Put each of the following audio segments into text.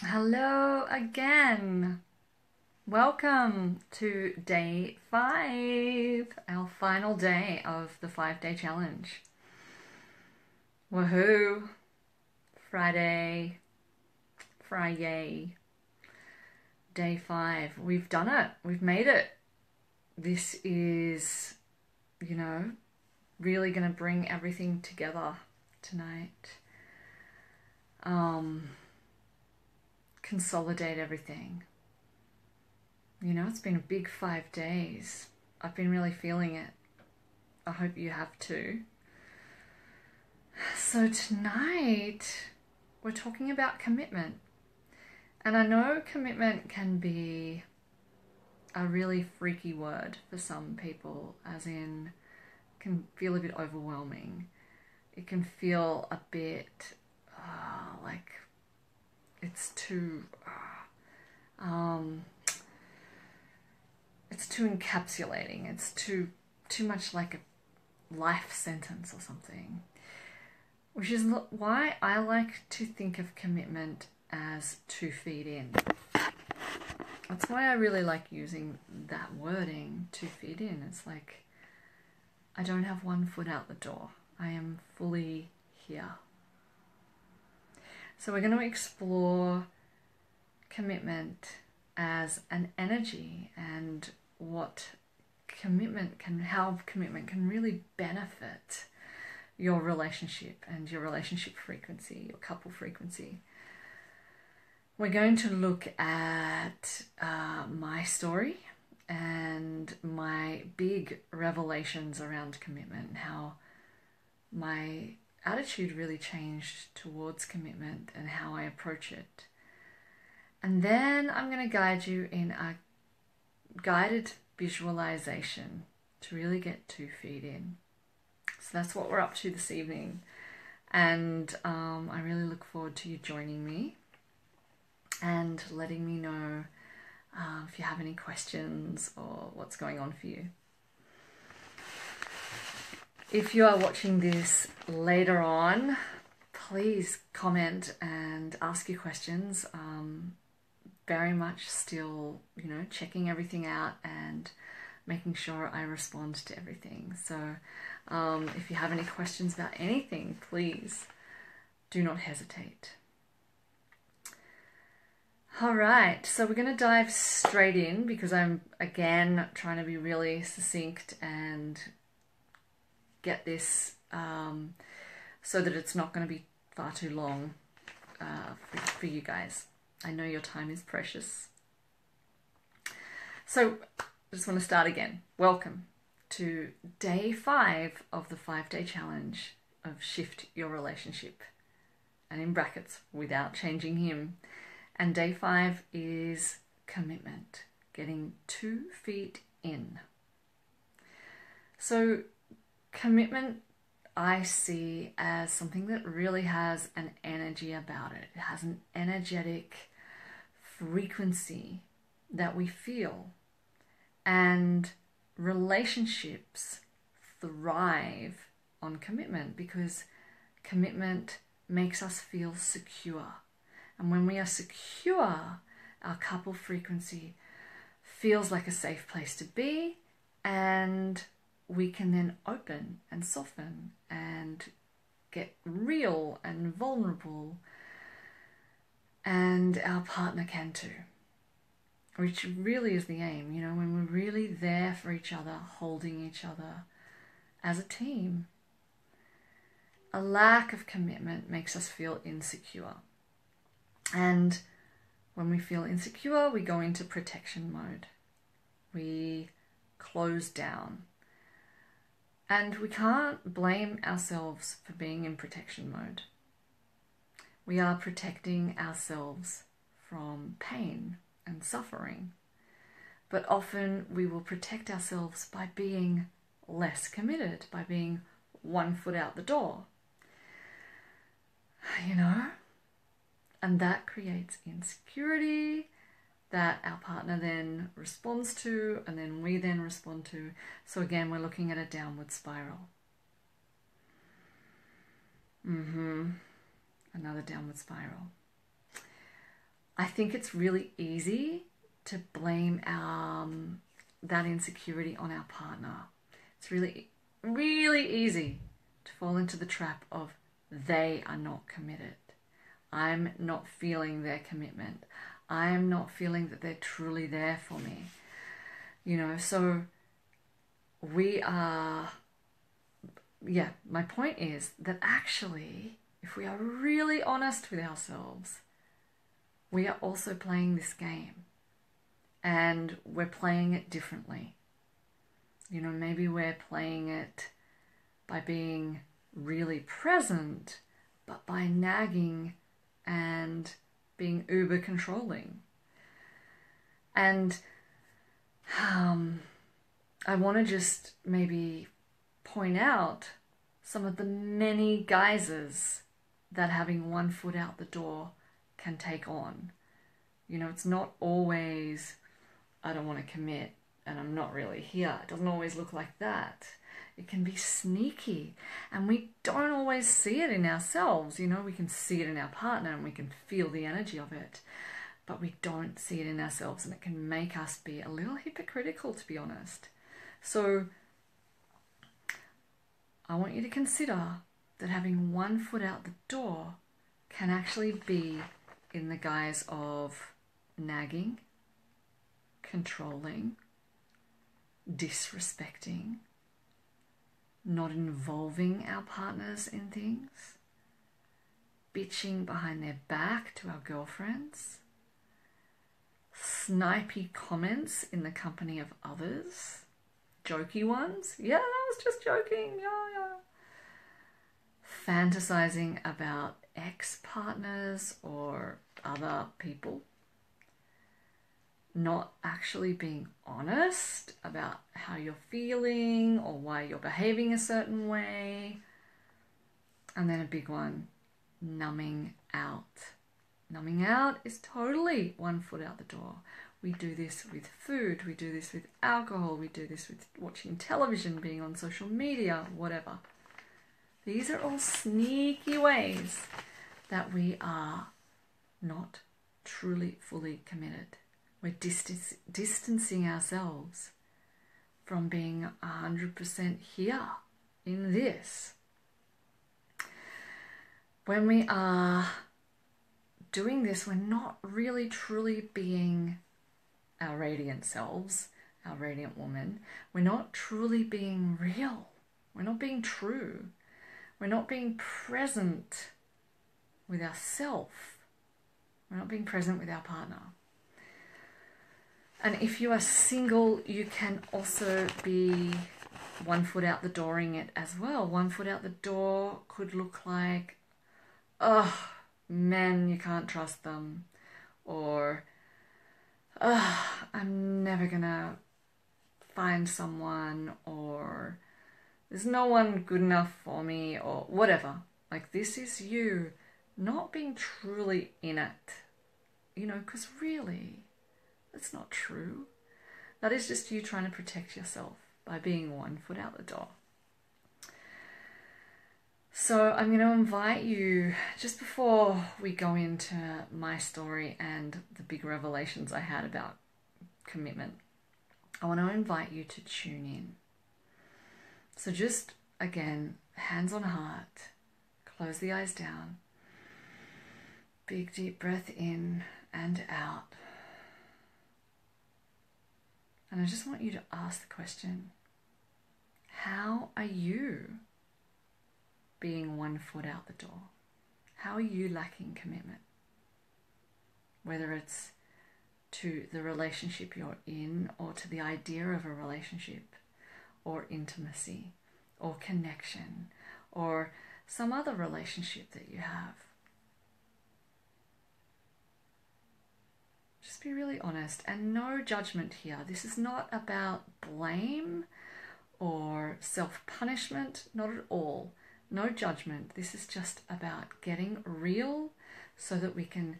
Hello again. Welcome to day 5, our final day of the 5-day challenge. Woohoo! Friday, day 5. We've done it. We've made it. This is, really going to bring everything together tonight. Consolidate everything. It's been a big 5 days. I've been really feeling it. I hope you have too. So tonight we're talking about commitment. And I know commitment can be a really freaky word for some people, as in can feel a bit overwhelming. It can feel a bit like it's too encapsulating. It's too much like a life sentence or something, which is why I like to think of commitment as 2 feet in. That's why I really like using that wording, 2 feet in. It's like I don't have 1 foot out the door. I am fully here. So we're going to explore commitment as an energy and how commitment can really benefit your relationship and your relationship frequency, your couple frequency. We're going to look at my story and my big revelations around commitment, and how my attitude really changed towards commitment and how I approach it. And then I'm going to guide you in a guided visualization to really get 2 feet in. So that's what we're up to this evening. And I really look forward to you joining me and letting me know if you have any questions or what's going on for you. If you are watching this later on, please comment and ask your questions. Very much still, checking everything out and making sure I respond to everything. So if you have any questions about anything, please do not hesitate. All right, so we're going to dive straight in because I'm, again, trying to be really succinct and get this so that it's not going to be far too long for you guys. I know your time is precious. So I just want to start again. Welcome to day 5 of the 5-day challenge of Shift Your Relationship, and in brackets, without changing him. And day 5 is commitment, getting 2 feet in. So commitment I see as something that really has an energy about it. It has an energetic frequency that we feel. And relationships thrive on commitment because commitment makes us feel secure. And when we are secure, our couple frequency feels like a safe place to be, and we can then open and soften and get real and vulnerable, and our partner can too, which really is the aim, when we're really there for each other, holding each other as a team. A lack of commitment makes us feel insecure. And when we feel insecure, we go into protection mode. We close down. And we can't blame ourselves for being in protection mode. We are protecting ourselves from pain and suffering. But often we will protect ourselves by being less committed, by being 1 foot out the door. And that creates insecurity that our partner then responds to, and then we then respond to. So again, we're looking at a downward spiral. Another downward spiral. I think it's really easy to blame that insecurity on our partner. It's really, really easy to fall into the trap of they are not committed. I'm not feeling their commitment. I am not feeling that they're truly there for me. You know, so we are, my point is that actually, if we are really honest with ourselves, we are also playing this game, and we're playing it differently. You know, maybe we're playing it by being really present, but by nagging and being uber controlling. And I want to just maybe point out some of the many guises that having one foot out the door can take on. You know, it's not always, I don't want to commit and I'm not really here. It doesn't always look like that. It can be sneaky, and we don't always see it in ourselves. You know, we can see it in our partner and we can feel the energy of it, but we don't see it in ourselves, and it can make us be a little hypocritical, to be honest. So I want you to consider that having one foot out the door can actually be in the guise of nagging, controlling, disrespecting, not involving our partners in things, bitching behind their back to our girlfriends, snipey comments in the company of others, jokey ones. Yeah, I was just joking. Yeah. Fantasizing about ex-partners or other people. Not actually being honest about how you're feeling or why you're behaving a certain way. And then a big one, numbing out. Numbing out is totally one foot out the door. We do this with food, we do this with alcohol, we do this with watching television, being on social media, whatever. These are all sneaky ways that we are not truly fully committed. We're distancing ourselves from being 100% here in this. When we are doing this, we're not really truly being our radiant selves, our radiant woman. We're not truly being real. We're not being true. We're not being present with ourselves. We're not being present with our partner. And if you are single, you can also be one foot out the dooring it as well. One foot out the door could look like, men, you can't trust them. Or, I'm never gonna find someone. Or, there's no one good enough for me. Or whatever. Like, this is you not being truly in it. You know, because really, that's not true. That is just you trying to protect yourself by being one foot out the door. So I'm going to invite you, just before we go into my story and the big revelations I had about commitment, I want to invite you to tune in. So just, again, hands on heart, close the eyes down, big deep breath in and out. And I just want you to ask the question, how are you being one foot out the door? How are you lacking commitment? Whether it's to the relationship you're in, or to the idea of a relationship, or intimacy, or connection, or some other relationship that you have. Just be really honest, and no judgment here. This is not about blame or self-punishment, not at all. No judgment. This is just about getting real so that we can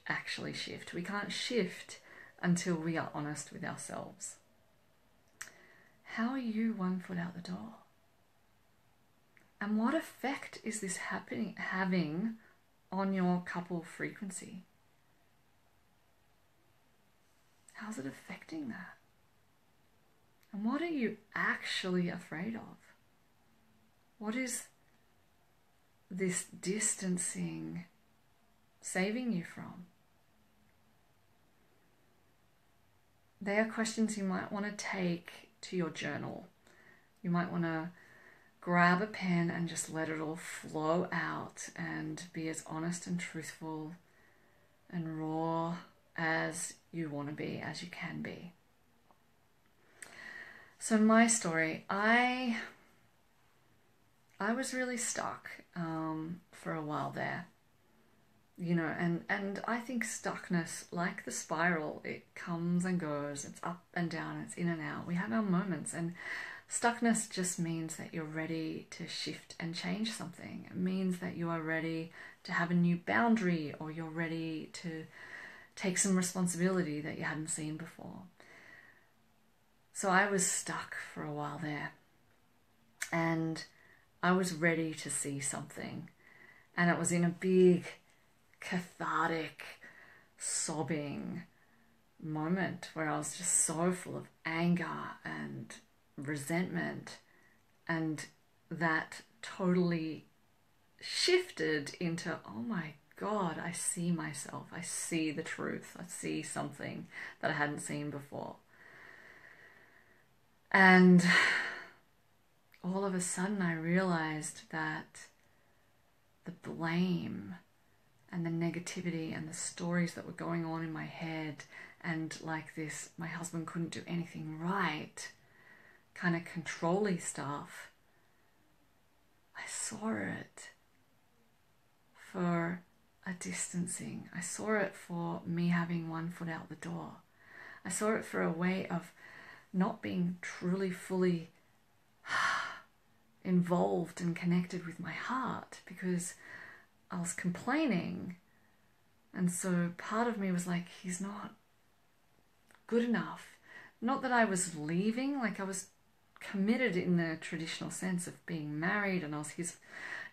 actually shift. We can't shift until we are honest with ourselves. How are you 1 foot out the door? And what effect is this having on your couple frequency? How's it affecting that? And what are you actually afraid of? What is this distancing saving you from? They are questions you might want to take to your journal. You might want to grab a pen and just let it all flow out and be as honest and truthful and raw as you want to be, as you can be. So my story, I was really stuck for a while there, you know, and I think stuckness, like the spiral, it comes and goes, it's up and down, it's in and out. We have our moments, and stuckness just means that you're ready to shift and change something. It means that you are ready to have a new boundary, or you're ready to take some responsibility that you hadn't seen before. So I was stuck for a while there, and I was ready to see something, and it was in a big cathartic sobbing moment where I was just so full of anger and resentment, and that totally shifted into, oh my God, I see myself, I see the truth, I see something that I hadn't seen before. And all of a sudden I realized that the blame and the negativity and the stories that were going on in my head, and like this, my husband couldn't do anything right, kind of control-y stuff, I saw it for a distancing. I saw it for me having 1 foot out the door. I saw it for a way of not being truly, fully involved and connected with my heart, because I was complaining. And so part of me was like, he's not good enough. Not that I was leaving, like I was committed in the traditional sense of being married, and I was his,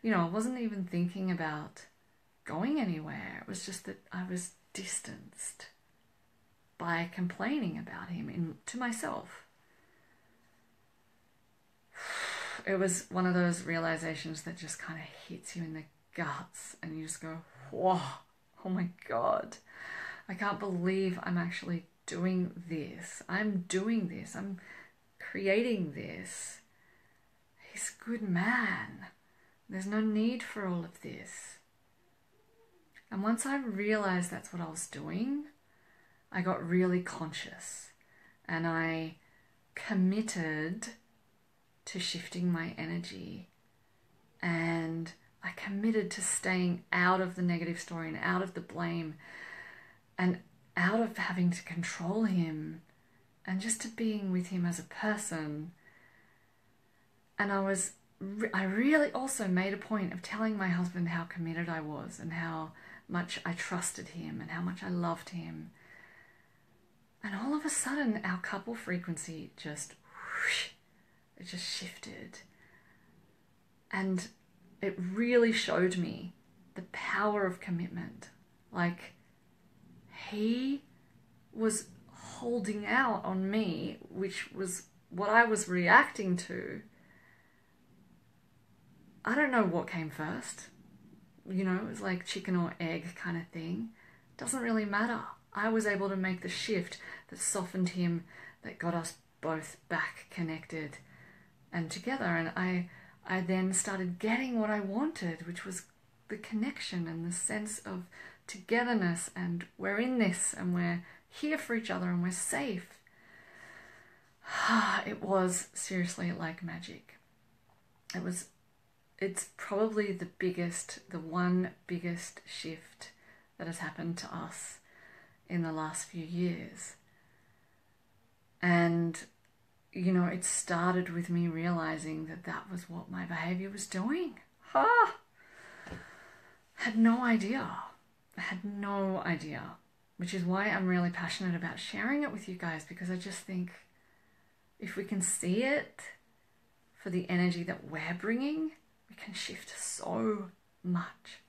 you know, I wasn't even thinking about going anywhere. It was just that I was distanced by complaining about him to myself. It was one of those realizations that just kind of hits you in the guts, and you just go, whoa, oh my God, I can't believe I'm actually doing this. I'm doing this. I'm creating this. He's a good man. There's no need for all of this. And once I realized that's what I was doing, I got really conscious, and I committed to shifting my energy, and I committed to staying out of the negative story and out of the blame and out of having to control him, and just to being with him as a person. And I really also made a point of telling my husband how committed I was, and how much I trusted him, and how much I loved him. And all of a sudden, our couple frequency just, whoosh, it just shifted. And it really showed me the power of commitment. Like, he was holding out on me, which was what I was reacting to. I don't know what came first. You know, it was like chicken or egg kind of thing. Doesn't really matter. I was able to make the shift that softened him, that got us both back connected and together. And I then started getting what I wanted, which was the connection and the sense of togetherness, and we're in this, and we're here for each other, and we're safe. It was seriously like magic. It's probably the one biggest shift that has happened to us in the last few years. And, you know, it started with me realizing that that was what my behavior was doing. Had no idea. I had no idea, which is why I'm really passionate about sharing it with you guys, because I just think if we can see it for the energy that we're bringing, we can shift so much.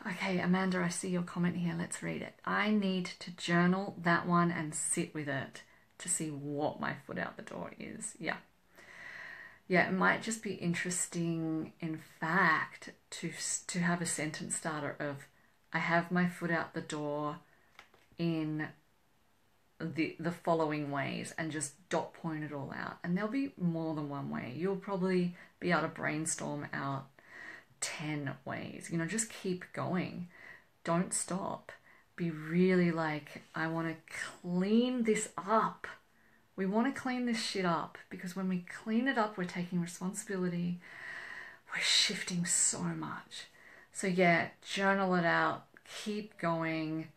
Okay, Amanda, I see your comment here. Let's read it. I need to journal that one and sit with it to see what my foot out the door is. Yeah. Yeah, it might just be interesting, in fact, to have a sentence starter of, I have my foot out the door in the following ways, and just dot point it all out. And there'll be more than one way. You'll probably be able to brainstorm out 10 ways. You know, just keep going. Don't stop. Be really like, I want to clean this up. We want to clean this shit up, because when we clean it up, we're taking responsibility. We're shifting so much. So yeah, journal it out. Keep going.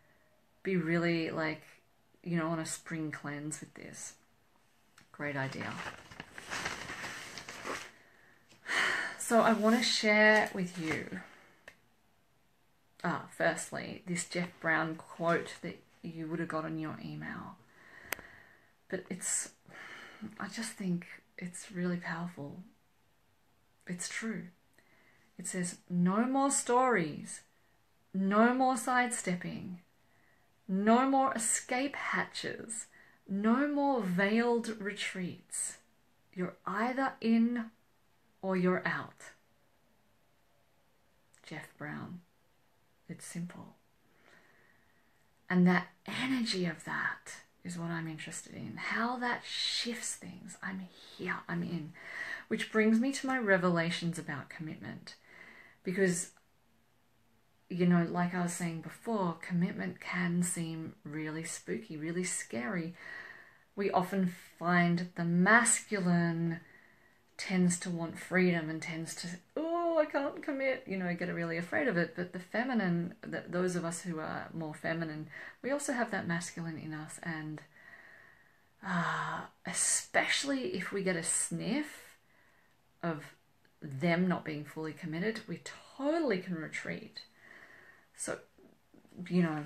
Be really like, you know, on a spring cleanse with this. Great idea. So I want to share with you, firstly, this Jeff Brown quote that you would have got in your email. But I just think it's really powerful. It's true. It says, no more stories, no more sidestepping, no more escape hatches, no more veiled retreats. You're either in or you're out. Jeff Brown. It's simple. And that energy of that is what I'm interested in. How that shifts things. I'm here, I'm in. Which brings me to my revelations about commitment. Because, you know, like I was saying before, commitment can seem really spooky, really scary. We often find the masculine tends to want freedom and tends to, oh, I can't commit, you know, get really afraid of it. But the feminine, those of us who are more feminine, we also have that masculine in us. And especially if we get a sniff of them not being fully committed, we totally can retreat. So, you know,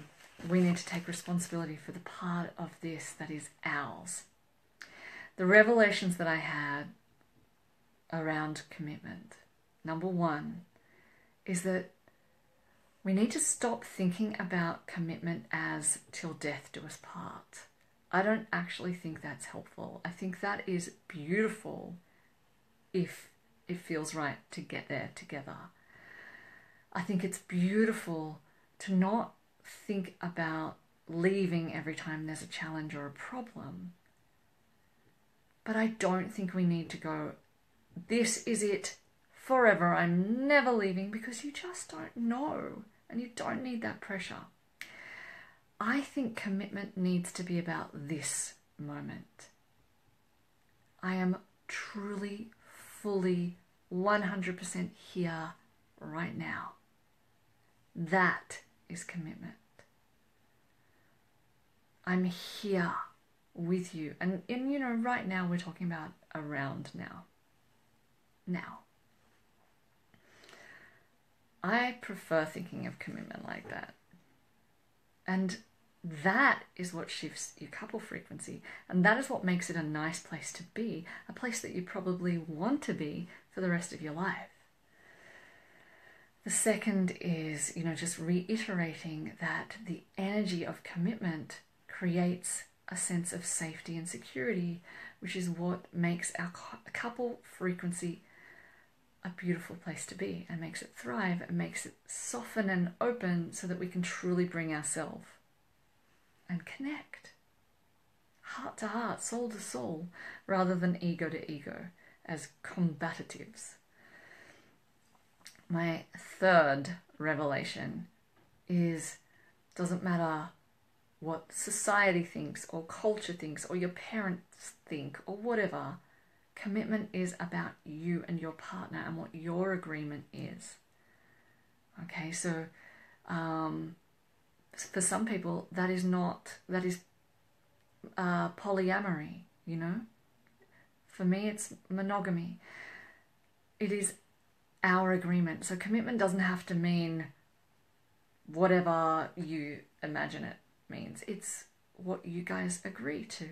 we need to take responsibility for the part of this that is ours. The revelations that I had around commitment. Number one is that we need to stop thinking about commitment as till death do us part. I don't actually think that's helpful. I think that is beautiful if it feels right to get there together. I think it's beautiful to not think about leaving every time there's a challenge or a problem. But I don't think we need to go, this is it forever, I'm never leaving, because you just don't know and you don't need that pressure. I think commitment needs to be about this moment. I am truly, fully, 100% here right now. That is commitment. I'm here with you. And you know, right now we're talking about around now. Now. I prefer thinking of commitment like that. And that is what shifts your couple frequency. And that is what makes it a nice place to be, a place that you probably want to be for the rest of your life. The second is, you know, just reiterating that the energy of commitment creates a sense of safety and security, which is what makes our couple frequency a beautiful place to be and makes it thrive and makes it soften and open so that we can truly bring ourselves and connect heart to heart, soul to soul, rather than ego to ego as combatives. My third revelation is, doesn't matter what society thinks or culture thinks or your parents think or whatever, commitment is about you and your partner and what your agreement is. Okay, so for some people that is polyamory, you know. For me it's monogamy. It is our agreement. So commitment doesn't have to mean whatever you imagine it means. It's what you guys agree to.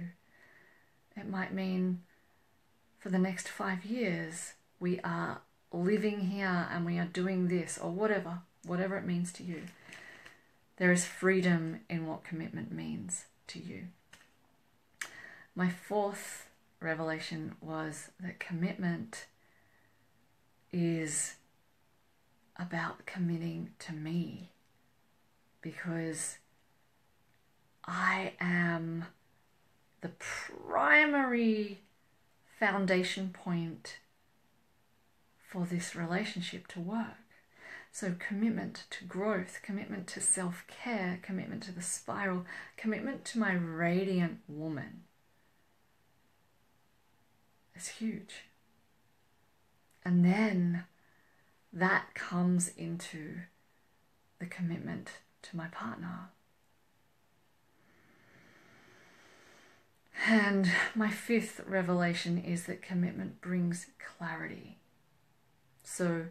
It might mean for the next 5 years, we are living here and we are doing this, or whatever it means to you. There is freedom in what commitment means to you. My fourth revelation was that commitment is about committing to me, because I am the primary foundation point for this relationship to work. So commitment to growth, commitment to self-care, commitment to the spiral, commitment to my radiant woman is huge. And then that comes into the commitment to my partner. And my fifth revelation is that commitment brings clarity. So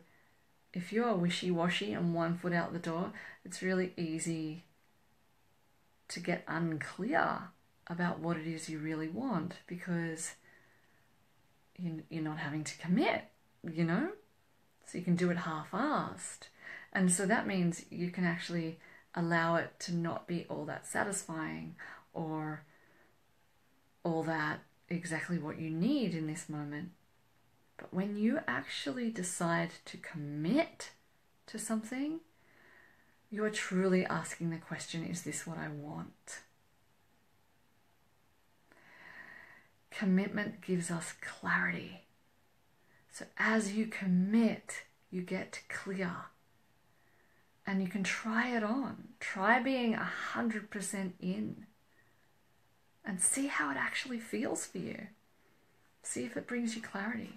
if you are wishy-washy and 1 foot out the door, it's really easy to get unclear about what it is you really want, because you're not having to commit, you know? So you can do it half-assed. And so that means you can actually allow it to not be all that satisfying or all that exactly what you need in this moment. But when you actually decide to commit to something, you are truly asking the question, is this what I want? Commitment gives us clarity. So as you commit, you get clear. And you can try it on. Try being 100% in. And see how it actually feels for you. See if it brings you clarity.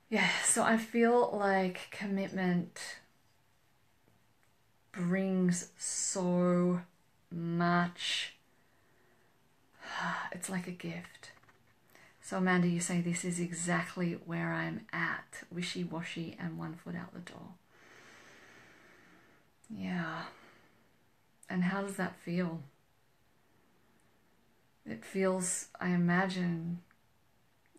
Yeah, so I feel like commitment brings so much. It's like a gift. So Amanda, you say this is exactly where I'm at. Wishy-washy and 1 foot out the door. Yeah. And how does that feel? It feels, I imagine,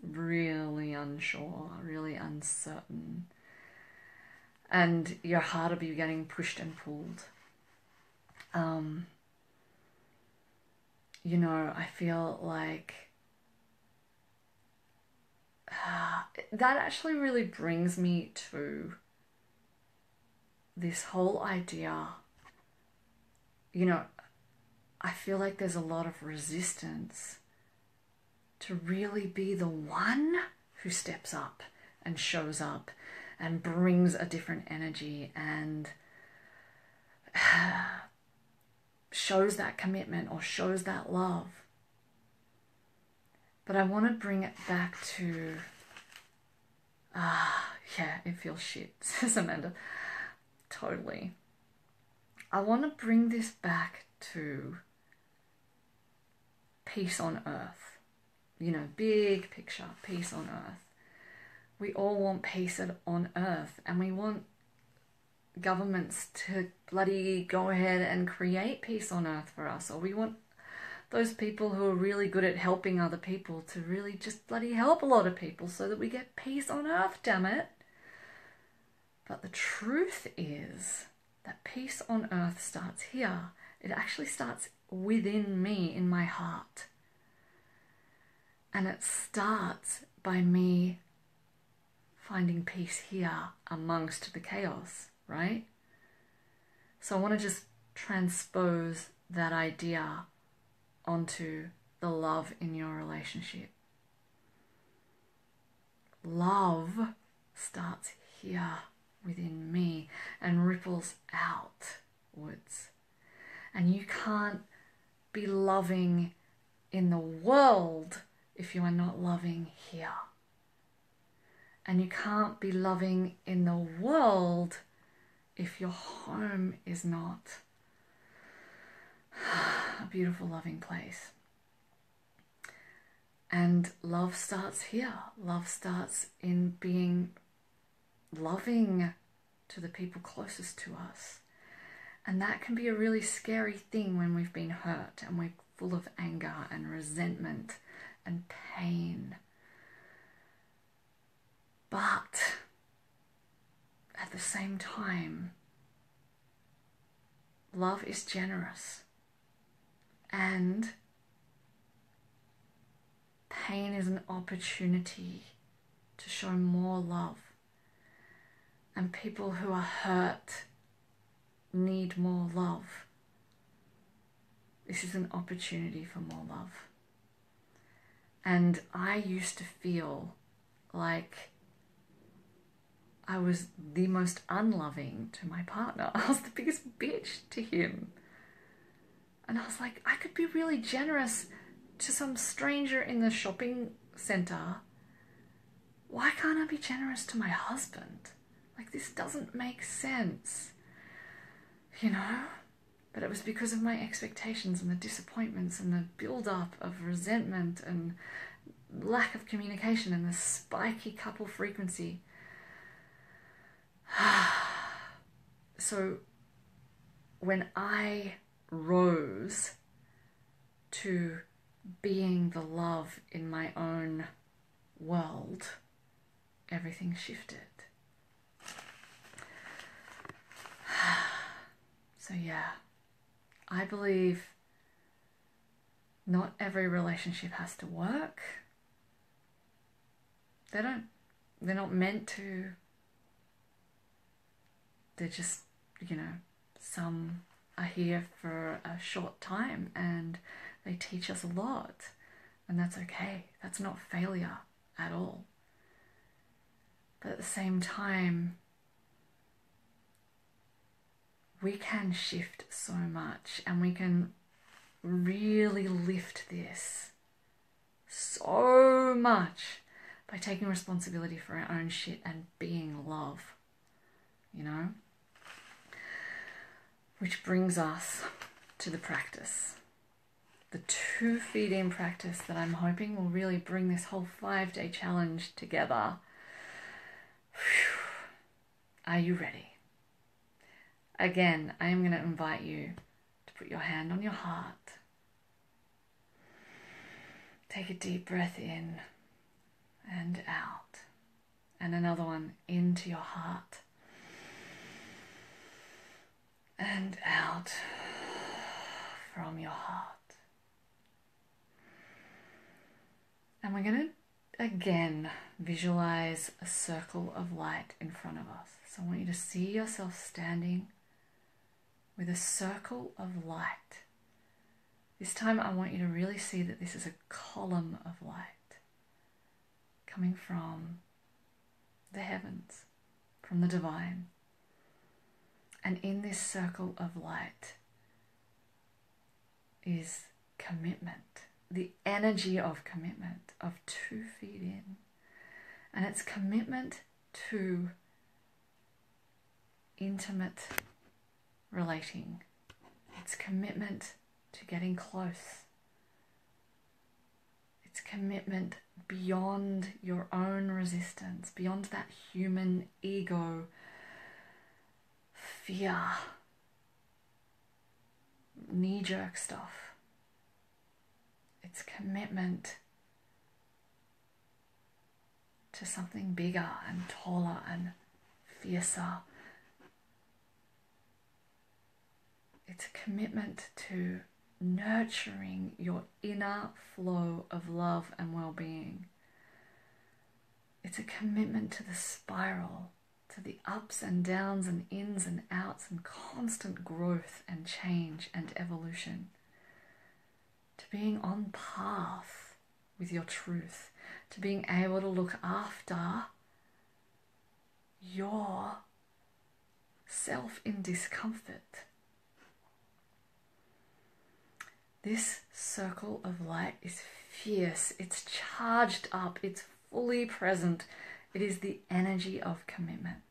really unsure, really uncertain. And your heart will be getting pushed and pulled. You know, I feel like that actually really brings me to this whole idea. You know, I feel like there's a lot of resistance to really be the one who steps up and shows up and brings a different energy and shows that commitment or shows that love. But I want to bring it back to, yeah, it feels shit, says Amanda. Totally. I want to bring this back to peace on earth. You know, big picture, peace on earth. We all want peace on earth, and we want governments to bloody go ahead and create peace on earth for us, or we want those people who are really good at helping other people to really just bloody help a lot of people so that we get peace on earth, damn it. But the truth is that peace on earth starts here. It actually starts within me, in my heart. And it starts by me finding peace here amongst the chaos, right? So I want to just transpose that idea onto the love in your relationship. Love starts here within me and ripples outwards. And you can't be loving in the world if you are not loving here. And you can't be loving in the world if your home is not a beautiful, loving place. And love starts here. Love starts in being loving to the people closest to us. And that can be a really scary thing when we've been hurt and we're full of anger and resentment and pain. But at the same time, love is generous, and pain is an opportunity to show more love. And people who are hurt need more love. This is an opportunity for more love. And I used to feel like I was the most unloving to my partner. I was the biggest bitch to him. And I was like, I could be really generous to some stranger in the shopping center. Why can't I be generous to my husband? Like, this doesn't make sense, you know? But it was because of my expectations and the disappointments and the build-up of resentment and lack of communication and the spiky couple frequency. So when I rose to being the love in my own world, everything shifted. So yeah, I believe not every relationship has to work. They're not meant to. They're just, some are here for a short time and they teach us a lot, and that's okay. That's not failure at all. But at the same time, we can shift so much, and we can really lift this so much by taking responsibility for our own shit and being love, Which brings us to the practice. The 2 feet in practice that I'm hoping will really bring this whole 5-day challenge together. Are you ready? Again, I am going to invite you to put your hand on your heart. Take a deep breath in and out. And another one into your heart. And out from your heart. And we're going to again visualize a circle of light in front of us. So I want you to see yourself standing with a circle of light. This time I want you to really see that this is a column of light coming from the heavens, from the divine. And in this circle of light is commitment, the energy of commitment of 2 feet in. And it's commitment to intimate relating. It's commitment to getting close. It's commitment beyond your own resistance, beyond that human ego, fear, knee-jerk stuff. It's commitment to something bigger and taller and fiercer. It's a commitment to nurturing your inner flow of love and well-being. It's a commitment to the spiral, to the ups and downs and ins and outs and constant growth and change and evolution. To being on path with your truth, to being able to look after your self in discomfort. This circle of light is fierce, it's charged up, it's fully present. It is the energy of commitment.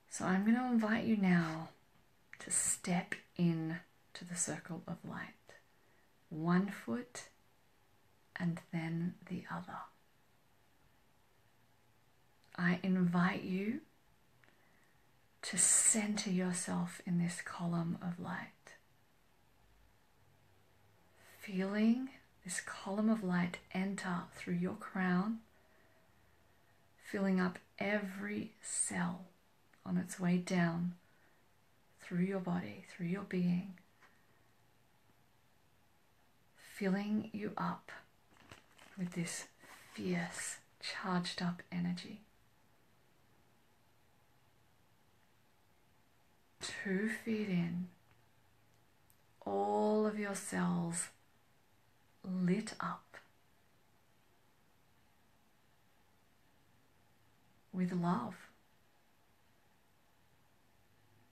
So I'm going to invite you now to step in to the circle of light. 1 foot and then the other. I invite you to center yourself in this column of light. Feeling this column of light enter through your crown, filling up every cell on its way down through your body, through your being, filling you up with this fierce, charged up energy. 2 feet in, all of your cells lit up with love,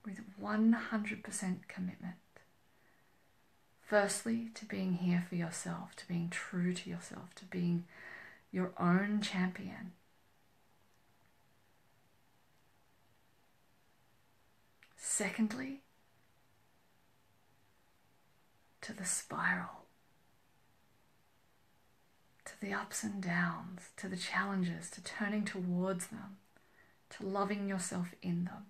with 100% commitment. Firstly, to being here for yourself, to being true to yourself, to being your own champion. Secondly, to the spiral, to the ups and downs, to the challenges, to turning towards them, to loving yourself in them,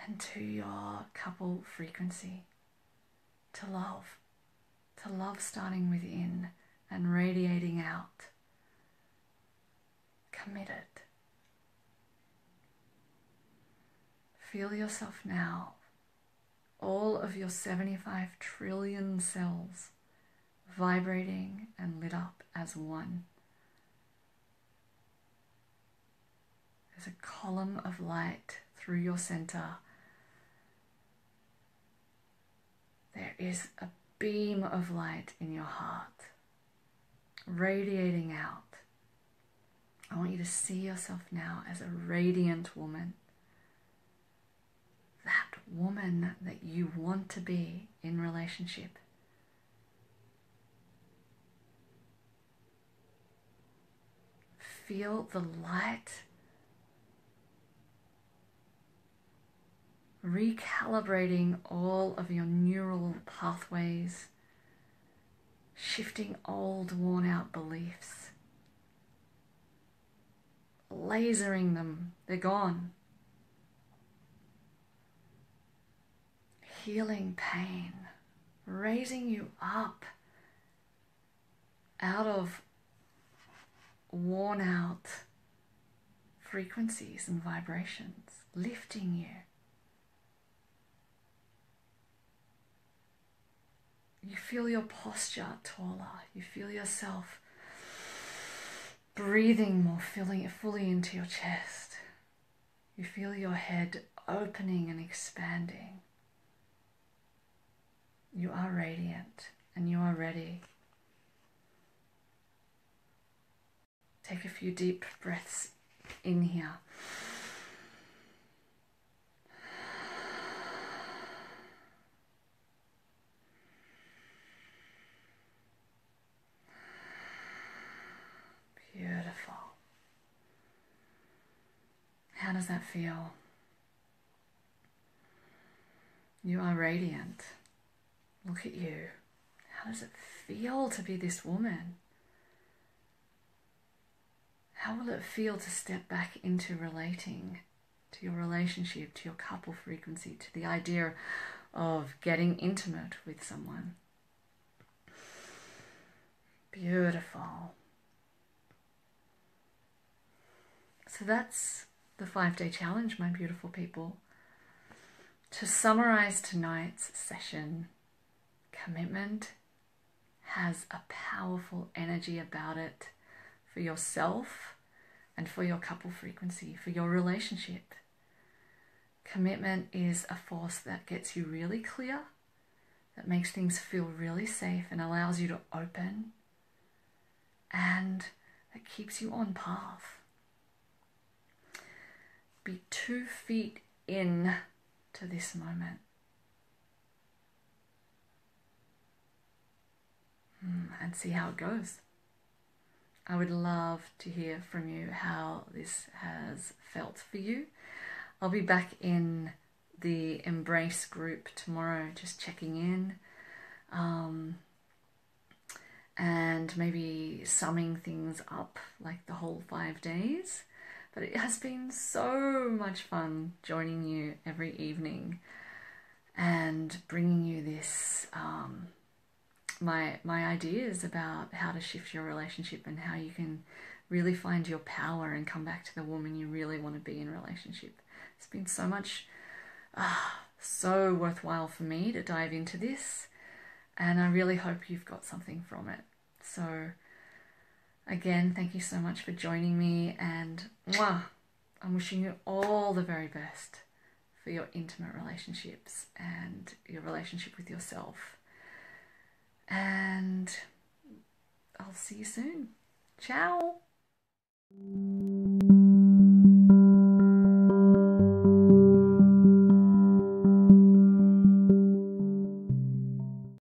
and to your couple frequency, to love starting within and radiating out, committed. Feel yourself now, all of your 75 trillion cells vibrating and lit up as one. There's a column of light through your center. There is a beam of light in your heart, radiating out. I want you to see yourself now as a radiant woman. That woman that you want to be in relationship. Feel the light recalibrating all of your neural pathways, shifting old, worn-out beliefs, lasering them, they're gone. Healing pain, raising you up out of worn-out frequencies and vibrations, lifting you. You feel your posture taller. You feel yourself breathing more fully into your chest. You feel your head opening and expanding. You are radiant and you are ready. Take a few deep breaths in here. Beautiful. How does that feel? You are radiant. Look at you. How does it feel to be this woman? How will it feel to step back into relating to your relationship, to your couple frequency, to the idea of getting intimate with someone? Beautiful. So that's the 5-day challenge, my beautiful people. To summarize tonight's session, commitment has a powerful energy about it for yourself and for your couple frequency, for your relationship. Commitment is a force that gets you really clear, that makes things feel really safe and allows you to open, and that keeps you on path. Be 2 feet in to this moment. And see how it goes. I would love to hear from you how this has felt for you. I'll be back in the Embrace group tomorrow, just checking in. and maybe summing things up like the whole 5 days. But it has been so much fun joining you every evening and bringing you this, my ideas about how to shift your relationship and how you can really find your power and come back to the woman you really want to be in relationship. It's been so much, so worthwhile for me to dive into this, and I really hope you've got something from it. So again, thank you so much for joining me, and I'm wishing you all the very best for your intimate relationships and your relationship with yourself. And I'll see you soon. Ciao.